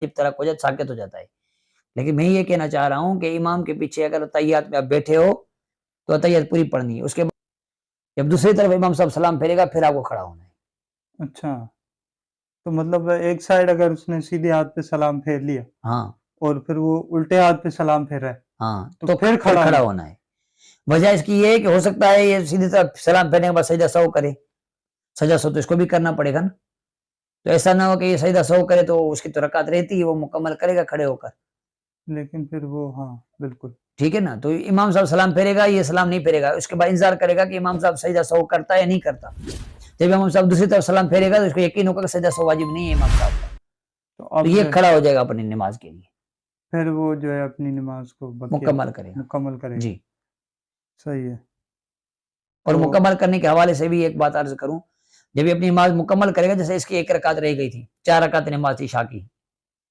جب ترک ہو جائے ساکت ہو جاتا ہے. لیکن میں یہ کہنا چاہ رہا ہوں کہ امام کے پیچھے اگر تحیات میں آپ بیٹھے ہو تو تحیات پوری پڑھنی ہے. اس کے بعد جب دوسری طرف امام صاحب سلام پھیرے گا پھر آپ کو کھڑا ہونا ہے. اچھا، تو مطلب ایک سائڈ اگر اس نے سیدھے ہاتھ پہ سلام پھیر لیا ہاں اور پھر وہ الٹے ہاتھ پہ سلام پھیر رہا ہے ہاں تو پھر کھڑا ہونا ہے. وجہ اس کی یہ ہے کہ ہو سکتا ہے یہ سیدھی طرف سلام پھیرنے کے بعد سجدہ سہو کرے. سجدہ سہو تو اس کو بھی کرنا پڑے گا نا. تو ایسا نہ ہو کہ یہ سجدہ سہو کرے تو اس کی تو رکعت رہتی ہے وہ مکمل کرے گا کھڑے ہو کر. لیکن پھر وہ ہاں بالکل ٹھیک ہے نا. تو امام صاحب سلام پھیرے گا یہ سلام نہیں پھیرے گا. اس کے بعد انتظار کرے گا کہ امام صاحب سجدہ سہو کرتا ہے یا نہیں کرتا. جب امام صاحب دوسری طرف سلام پھیرے گا تو اس کو یقین ہوگا کہ سجدہ سہو واجب نہیں ہے امام صاحب کا. تو تو اب یہ کھڑا ہو جائے گا اپنی نماز کے لیے, پھر وہ جو ہے اپنی نماز کو مکمل کرے گا. مکمل کرے گا. جی. صحیح ہے. اور تو مکمل کرنے کے حوالے سے بھی ایک بات عرض کروں, جب یہ اپنی نماز مکمل کرے گا, جیسے اس کی ایک رکعت رہ گئی تھی, 4 رکعت نماز تھی عشاء کی,